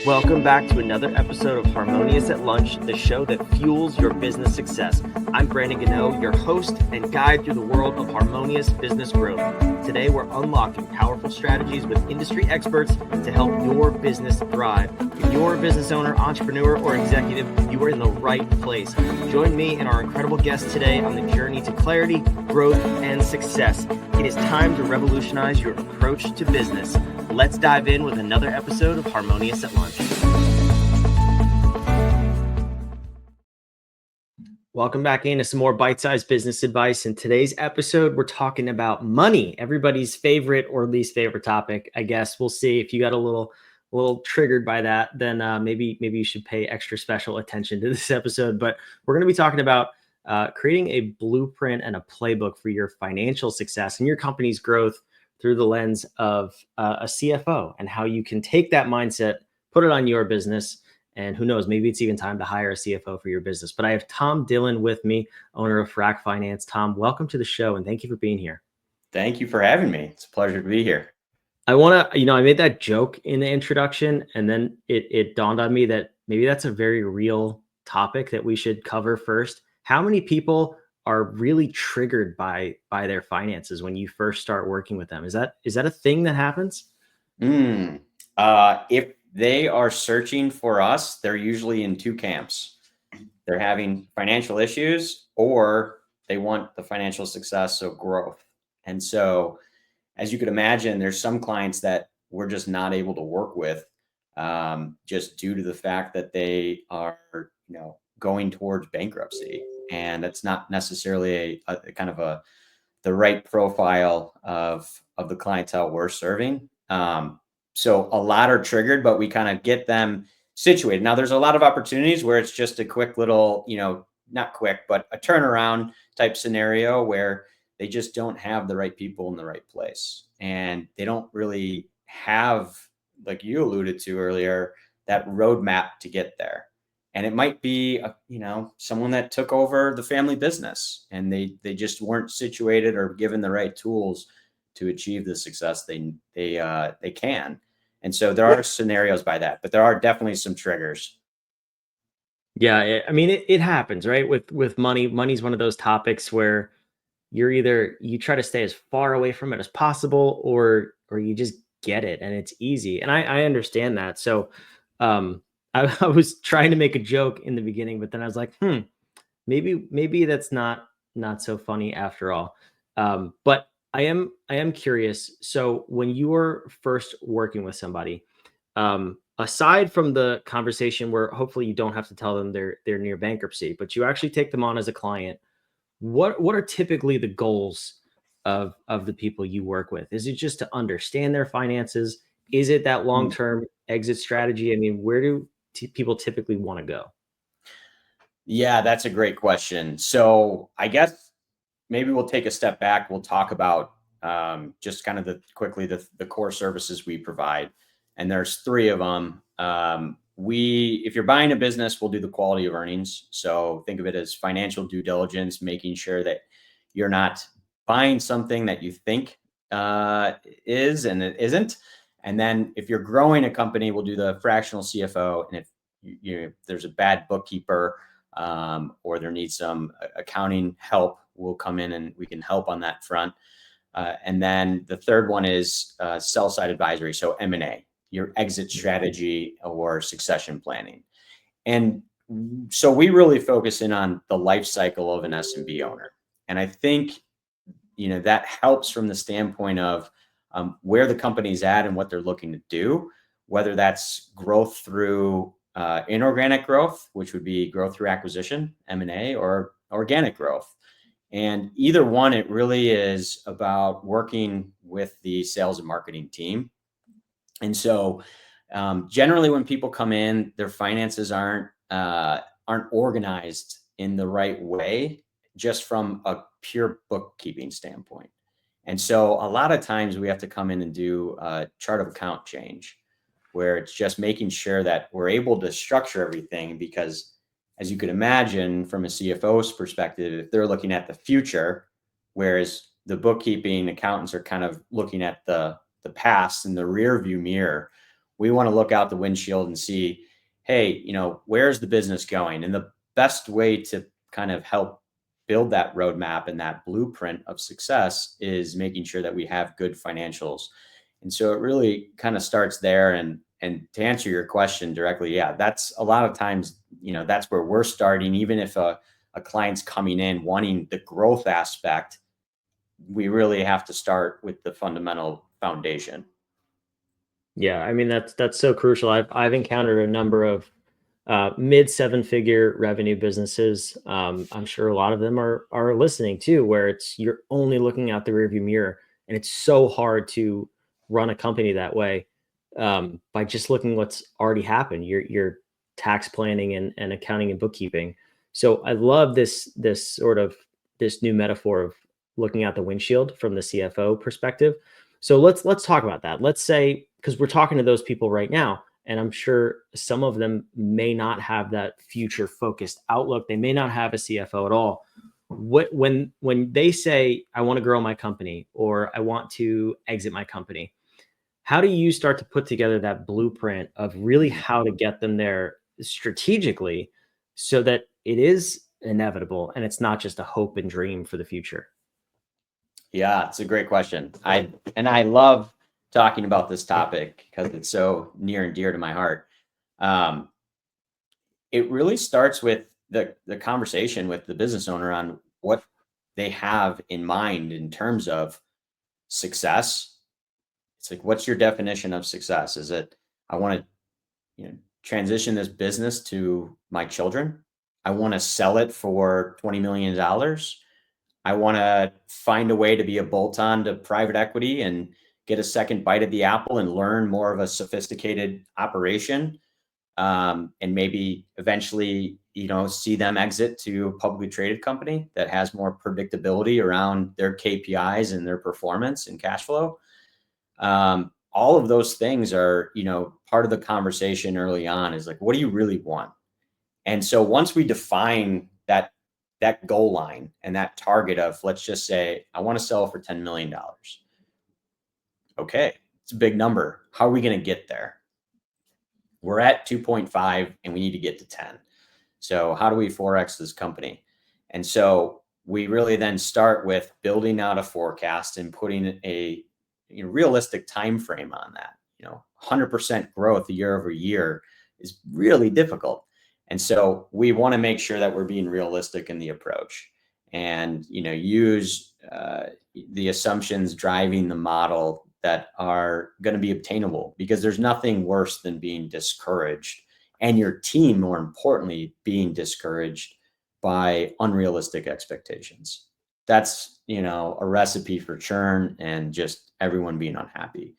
Welcome back to another episode of Harmonious at Lunch, the show that fuels your business success. I'm Brandon Gano, your host and guide through the world of harmonious business growth. Today, we're unlocking powerful strategies with industry experts to help your business thrive. If you're a business owner, entrepreneur, or executive, you are in the right place. Join me and our incredible guests today on the journey to clarity, growth, and success. It is time to revolutionize your approach to business. Let's dive in with another episode of Harmonious at Lunch. Welcome back into some more bite-sized business advice. In today's episode, we're talking about money, everybody's favorite or least favorite topic. I guess we'll see. If you got a little triggered by that, then maybe you should pay extra special attention to this episode. But we're going to be talking about creating a blueprint and a playbook for your financial success and your company's growth through the lens of a CFO, and how you can take that mindset, put it on your business, and who knows, maybe it's even time to hire a CFO for your business. But I have Tom Dillon with me, owner of Frak Finance. Tom, welcome to the show, and thank you for being here. Thank you for having me. It's a pleasure to be here. I want to, I made that joke in the introduction, and then it dawned on me that maybe that's a very real topic that we should cover first. How many people are really triggered by their finances when you first start working with them? Is that a thing that happens? If they are searching for us, they're usually in two camps. They're having financial issues, or they want the financial success of growth. And so, as you could imagine, there's some clients that we're just not able to work with, just due to the fact that they are, going towards bankruptcy, and that's not necessarily a kind of the right profile of the clientele we're serving. So a lot are triggered, but we kind of get them situated. Now, there's a lot of opportunities where it's just a quick little, not quick, but a turnaround type scenario where they just don't have the right people in the right place. And they don't really have, like you alluded to earlier, that roadmap to get there. And it might be, someone that took over the family business, and they just weren't situated or given the right tools to achieve the success they can. And so there are scenarios by that, but there are definitely some triggers. Yeah, I mean, it happens, right? With money. Money's one of those topics where you try to stay as far away from it as possible, or you just get it and it's easy. And I understand that. So I was trying to make a joke in the beginning, but then I was like, maybe that's not so funny after all. But I am curious. So when you were first working with somebody, aside from the conversation where hopefully you don't have to tell them they're near bankruptcy, but you actually take them on as a client, what are typically the goals of the people you work with? Is it just to understand their finances? Is it that long-term exit strategy? I mean, where do people typically want to go? Yeah, that's a great question. So I guess maybe we'll take a step back. We'll talk about just kind of the core services we provide. And there's three of them. If you're buying a business, we'll do the quality of earnings. So think of it as financial due diligence, making sure that you're not buying something that you think is and it isn't. And then if you're growing a company, we'll do the fractional CFO. And if there's a bad bookkeeper, or there needs some accounting help, we'll come in and we can help on that front. And then the third one is sell-side advisory. So M&A, your exit strategy or succession planning. And so we really focus in on the life cycle of an SMB owner. And I think, that helps from the standpoint of where the company's at and what they're looking to do, whether that's growth through inorganic growth, which would be growth through acquisition, M&A, or organic growth. And either one, it really is about working with the sales and marketing team. And so generally when people come in, their finances aren't organized in the right way, just from a pure bookkeeping standpoint. And so a lot of times we have to come in and do a chart of account change, where it's just making sure that we're able to structure everything, because as you could imagine from a CFO's perspective, if they're looking at the future, whereas the bookkeeping accountants are kind of looking at the past and the rear view mirror, We want to look out the windshield and see, hey, where's the business going? And the best way to kind of help build that roadmap and that blueprint of success is making sure that we have good financials. And so it really kind of starts there. And to answer your question directly, yeah, that's a lot of times, that's where we're starting. Even if a client's coming in wanting the growth aspect, we really have to start with the fundamental foundation. Yeah, I mean that's so crucial. I've encountered a number of mid seven figure revenue businesses. I'm sure a lot of them are listening too, where it's you're only looking out the rearview mirror, and it's so hard to run a company that way by just looking what's already happened. Your tax planning and accounting and bookkeeping. So I love this sort of this new metaphor of looking out the windshield from the CFO perspective. So let's talk about that. Let's say, because we're talking to those people right now, and I'm sure some of them may not have that future focused outlook. They may not have a CFO at all. When they say, I want to grow my company or I want to exit my company, how do you start to put together that blueprint of really how to get them there strategically so that it is inevitable and it's not just a hope and dream for the future? Yeah, it's a great question. I love talking about this topic because it's so near and dear to my heart. Um, it really starts with the conversation with the business owner on what they have in mind in terms of success. It's like, what's your definition of success? Is it, I want to, transition this business to my children? I want to sell it for $20 million. I want to find a way to be a bolt on to private equity and get a second bite of the apple and learn more of a sophisticated operation. And maybe eventually, see them exit to a publicly traded company that has more predictability around their KPIs and their performance and cash flow. All of those things are, part of the conversation early on is like, what do you really want? And so once we define that goal line and that target of, let's just say, I want to sell for $10 million. Okay, it's a big number. How are we going to get there? We're at 2.5 and we need to get to 10. So how do we forex this company? And so we really then start with building out a forecast and putting a realistic time frame on that. 100% growth year over year is really difficult. And so we want to make sure that we're being realistic in the approach and, use the assumptions driving the model that are going to be obtainable, because there's nothing worse than being discouraged and your team, more importantly, being discouraged by unrealistic expectations. That's, a recipe for churn and just everyone being unhappy.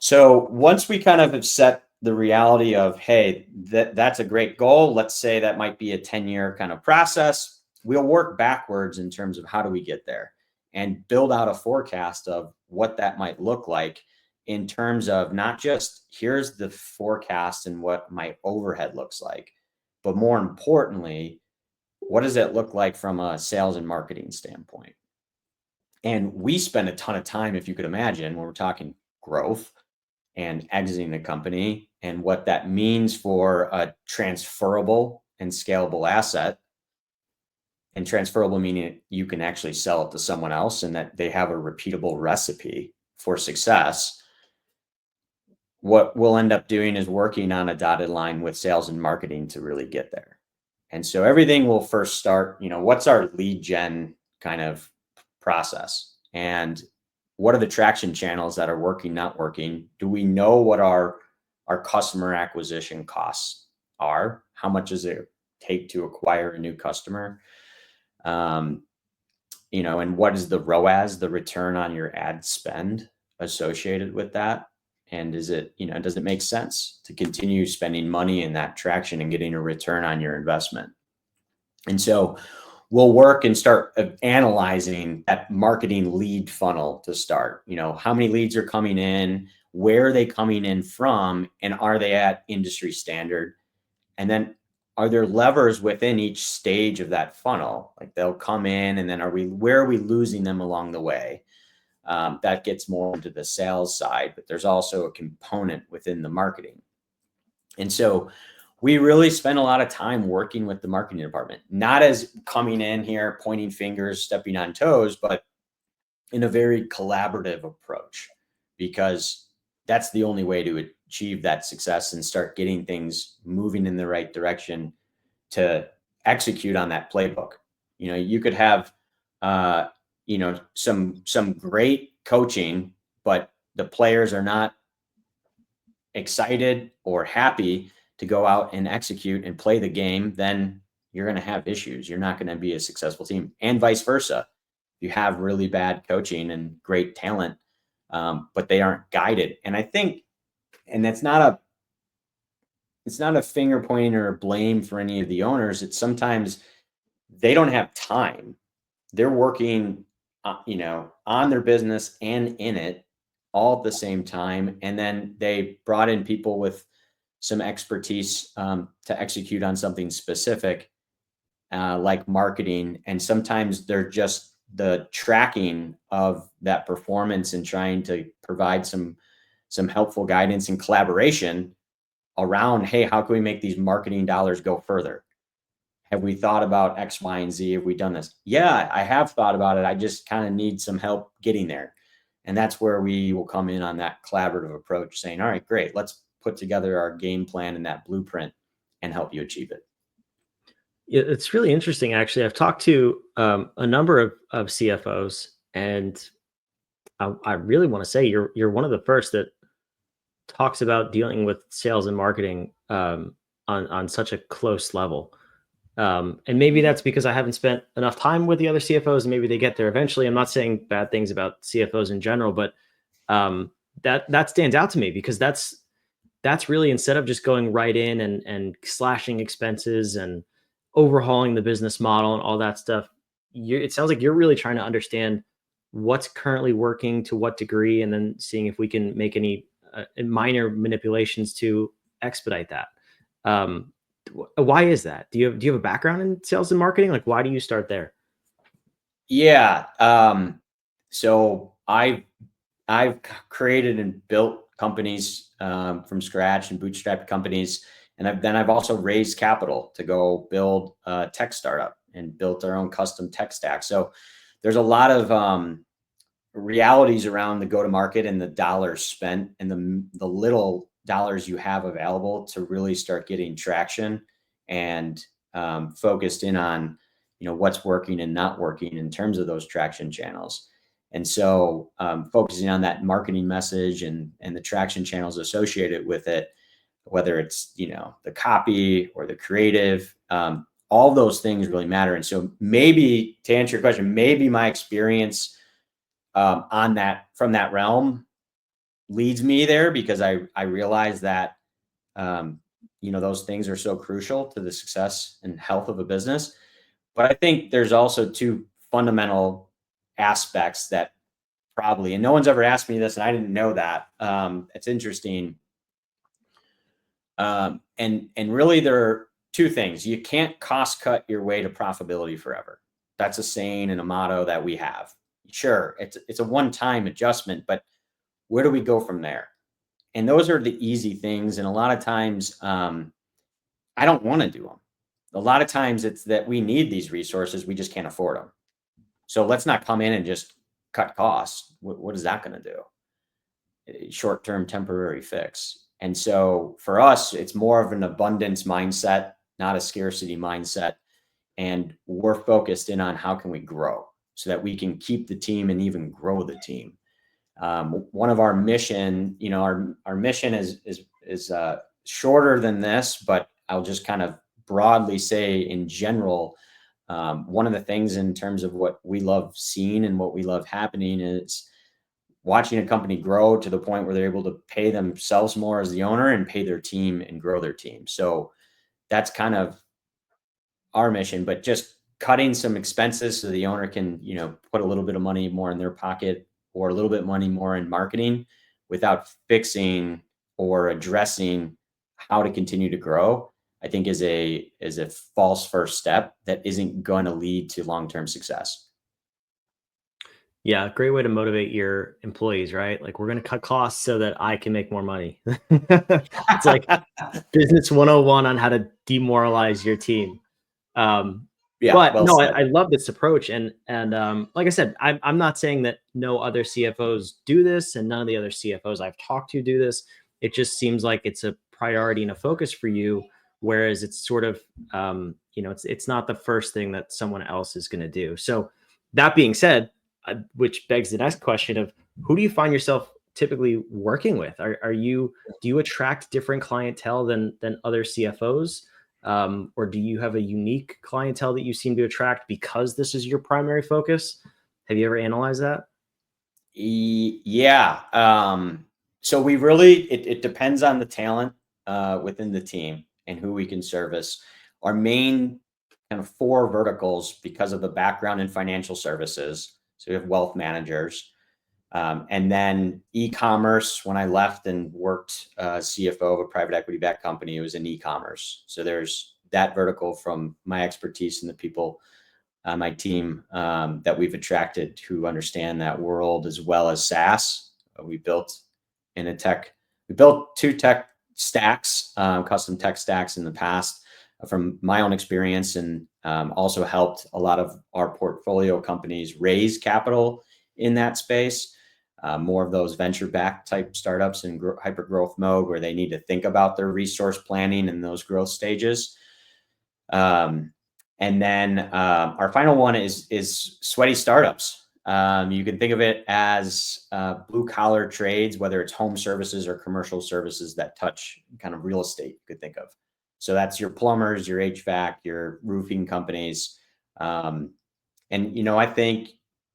So once we kind of have set the reality of, hey, that's a great goal. Let's say that might be a 10-year kind of process. We'll work backwards in terms of how do we get there and build out a forecast of what that might look like in terms of not just here's the forecast and what my overhead looks like, but more importantly, what does it look like from a sales and marketing standpoint? And we spend a ton of time, if you could imagine, when we're talking growth and exiting the company and what that means for a transferable and scalable asset. And transferable meaning you can actually sell it to someone else and that they have a repeatable recipe for success. What we'll end up doing is working on a dotted line with sales and marketing to really get there. And so everything will first start, what's our lead gen kind of process? And what are the traction channels that are working, not working? Do we know what our customer acquisition costs are? How much does it take to acquire a new customer? And what is the ROAS, the return on your ad spend associated with that? And does it make sense to continue spending money in that traction and getting a return on your investment? And so we'll work and start analyzing that marketing lead funnel to start. How many leads are coming in? Where are they coming in from? And are they at industry standard? And then are there levers within each stage of that funnel? Like they'll come in and then where are we losing them along the way? That gets more into the sales side, but there's also a component within the marketing. And so we really spend a lot of time working with the marketing department, not as coming in here, pointing fingers, stepping on toes, but in a very collaborative approach, because that's the only way to achieve that success and start getting things moving in the right direction to execute on that playbook. You could have, some great coaching, but the players are not excited or happy to go out and execute and play the game, then you're going to have issues. You're not going to be a successful team, and vice versa. You have really bad coaching and great talent, but they aren't guided. And I think, and it's not a finger pointing or a blame for any of the owners. It's sometimes they don't have time. They're working, on their business and in it all at the same time. And then they brought in people with some expertise to execute on something specific, like marketing. And sometimes they're just the tracking of that performance and trying to provide some helpful guidance and collaboration around, hey, how can we make these marketing dollars go further? Have we thought about X, Y, and Z? Have we done this? Yeah, I have thought about it. I just kind of need some help getting there. And that's where we will come in on that collaborative approach, saying, all right, great, let's put together our game plan and that blueprint and help you achieve it. It's really interesting, actually. I've talked to a number of CFOs, and I really want to say you're one of the first that talks about dealing with sales and marketing on such a close level. And maybe that's because I haven't spent enough time with the other CFOs, and maybe they get there eventually. I'm not saying bad things about CFOs in general, but that stands out to me, because that's really, instead of just going right in and slashing expenses and overhauling the business model and all that stuff, it sounds like you're really trying to understand what's currently working to what degree, and then seeing if we can make any minor manipulations to expedite that. Why is that? Do you have a background in sales and marketing? Like, why do you start there? Yeah. So I've created and built companies from scratch and bootstrapped companies. And I've also raised capital to go build a tech startup and built our own custom tech stack. So there's a lot of realities around the go-to-market and the dollars spent and the little dollars you have available to really start getting traction and focused in on, what's working and not working in terms of those traction channels. And so focusing on that marketing message and the traction channels associated with it, whether it's, the copy or the creative, all those things really matter. And so, maybe to answer your question, maybe my experience on that, from that realm, leads me there, because I realize that, those things are so crucial to the success and health of a business. But I think there's also two fundamental aspects that probably, and no one's ever asked me this, and I didn't know that. It's interesting. And really, there are two things. You can't cost cut your way to profitability forever. That's a saying and a motto that we have. Sure, it's a one-time adjustment, but where do we go from there? And those are the easy things. And a lot of times, I don't want to do them. A lot of times it's that we need these resources, we just can't afford them. So let's not come in and just cut costs. What is that going to do? A short-term temporary fix. And so for us, it's more of an abundance mindset, not a scarcity mindset. And we're focused in on how can we grow so that we can keep the team and even grow the team. One of our mission, our mission is shorter than this, but I'll just kind of broadly say in general, one of the things in terms of what we love seeing and what we love happening is watching a company grow to the point where they're able to pay themselves more as the owner and pay their team and grow their team. So that's kind of our mission, but just cutting some expenses so the owner can, put a little bit of money more in their pocket or a little bit money more in marketing without fixing or addressing how to continue to grow, I think is a false first step that isn't going to lead to long-term success. Yeah, great way to motivate your employees, right? Like, we're going to cut costs so that I can make more money. It's like business 101 on how to demoralize your team. Um, Yeah, but well no, said. I love this approach, and like I said, I'm not saying that no other CFOs do this, and none of the other CFOs I've talked to do this. It just seems like it's a priority and a focus for you, whereas it's sort of it's not the first thing that someone else is going to do. So that being said, which begs the next question of who do you find yourself typically working with? Are you do you attract different clientele than other CFOs? Or do you have a unique clientele that you seem to attract because this is your primary focus? Have you ever analyzed that? Yeah. So we really, it depends on the talent within the team and who we can service. Our main kind of four verticals, because of the background in financial services. So we have wealth managers, and then e-commerce. When I left and worked CFO of a private equity backed company, it was in e-commerce. So there's that vertical from my expertise and the people my team that we've attracted who understand that world, as well as SaaS. We built in a tech, we built two tech stacks, custom tech stacks in the past from my own experience, and also helped a lot of our portfolio companies raise capital in that space. More of those venture backed type startups in hyper growth mode where they need to think about their resource planning in those growth stages. Um, and then our final one is sweaty startups. You can think of it as blue collar trades, whether it's home services or commercial services that touch kind of real estate. You could think of. So that's your plumbers, your HVAC, your roofing companies, and I think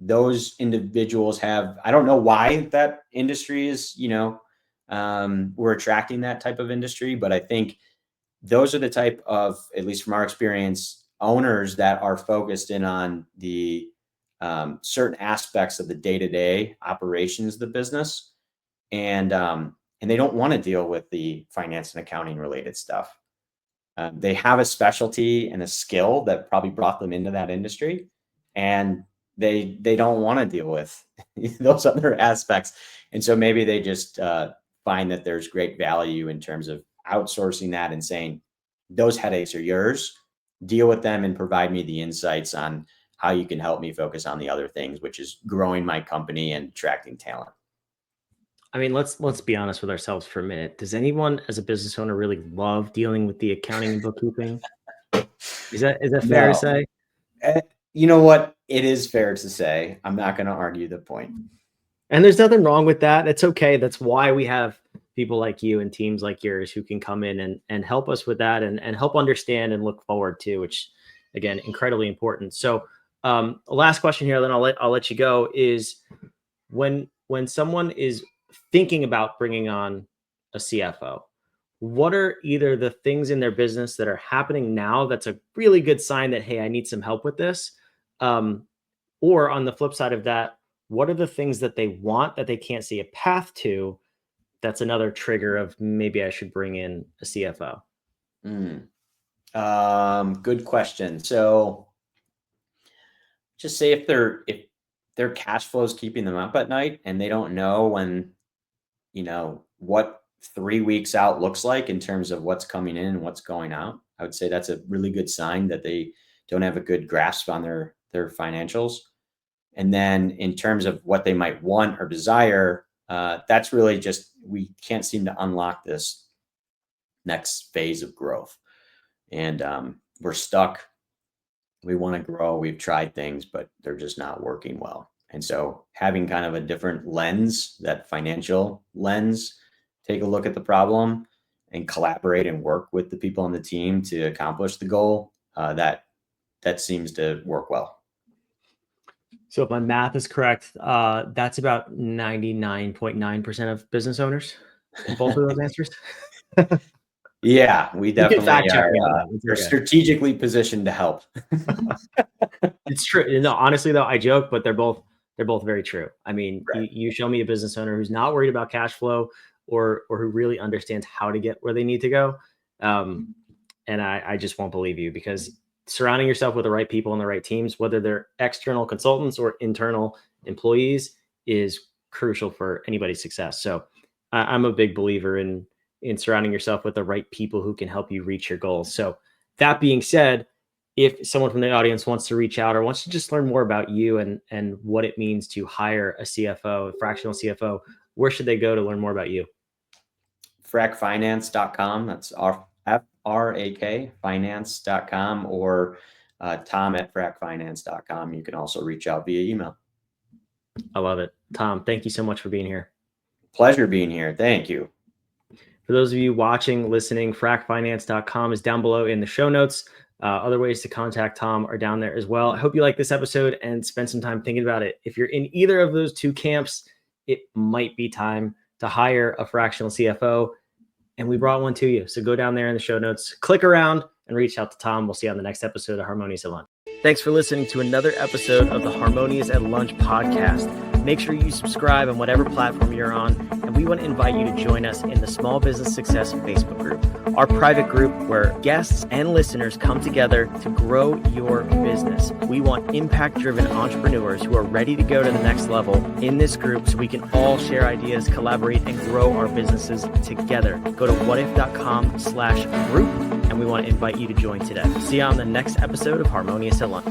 those individuals have. I don't know why that industry is. We're attracting that type of industry, but I think those are the type of, at least from our experience, owners that are focused in on the certain aspects of the day-to-day operations of the business, and they don't want to deal with the finance and accounting related stuff. They have a specialty and a skill that probably brought them into that industry, and they don't want to deal with those other aspects, and so maybe they just find that there's great value in terms of outsourcing that and saying those headaches are yours, deal with them and provide me the insights on how you can help me focus on the other things, which is growing my company and attracting talent. I mean, let's be honest with ourselves for a minute. Does anyone as a business owner really love dealing with the accounting and bookkeeping? Is that fair to No. say? Eh, you know what? It is fair to say. I'm not going to argue the point. And there's nothing wrong with that. It's okay. That's why we have people like you and teams like yours who can come in and help us with that and help understand and look forward to, which again, incredibly important. So last question here, then I'll let you go is when someone is thinking about bringing on a CFO, what are either the things in their business that are happening now that's a really good sign that, hey, I need some help with this? Um, or on the flip side of that, what are the things that they want that they can't see a path to? That's another trigger of maybe I should bring in a CFO. Mm. Good question. So just say if their cash flow is keeping them up at night and they don't know what 3 weeks out looks like in terms of what's coming in and what's going out, I would say that's a really good sign that they don't have a good grasp on their financials. And then in terms of what they might want or desire, that's really just we can't seem to unlock this next phase of growth, and we're stuck. We want to grow. We've tried things, but they're just not working well. And so having kind of a different lens, that financial lens, take a look at the problem and collaborate and work with the people on the team to accomplish the goal. That seems to work well. So if my math is correct, that's about 99.9% of business owners in both of those answers. Yeah, we You can definitely fact check are. me on that. It's We're okay. strategically positioned to help. It's true. No, honestly though, I joke, but they're both very true. I mean, Right. you show me a business owner who's not worried about cash flow or who really understands how to get where they need to go. Um, and I just won't believe you because surrounding yourself with the right people and the right teams, whether they're external consultants or internal, employees is crucial for anybody's success. So I'm a big believer in surrounding yourself with the right people who can help you reach your goals. So that being said, if someone from the audience wants to reach out or wants to just learn more about you and what it means to hire a CFO, a fractional CFO, where should they go to learn more about you? frakfinance.com. That's FRAK finance.com, or Tom@frakfinance.com. You can also reach out via email. I love it. Tom, thank you so much for being here. Pleasure being here. Thank you. For those of you watching, listening, frakfinance.com is down below in the show notes. Other ways to contact Tom are down there as well. I hope you like this episode and spend some time thinking about it. If you're in either of those two camps, it might be time to hire a fractional CFO. And we brought one to you. So go down there in the show notes, click around, and reach out to Tom. We'll see you on the next episode of Harmonious at Lunch. Thanks for listening to another episode of the Harmonious at Lunch podcast. Make sure you subscribe on whatever platform you're on, and we want to invite you to join us in the Small Business Success Facebook group, our private group where guests and listeners come together to grow your business. We want impact-driven entrepreneurs who are ready to go to the next level in this group so we can all share ideas, collaborate, and grow our businesses together. Go to whatif.com/group, and we want to invite you to join today. See you on the next episode of Harmonious at Lunch.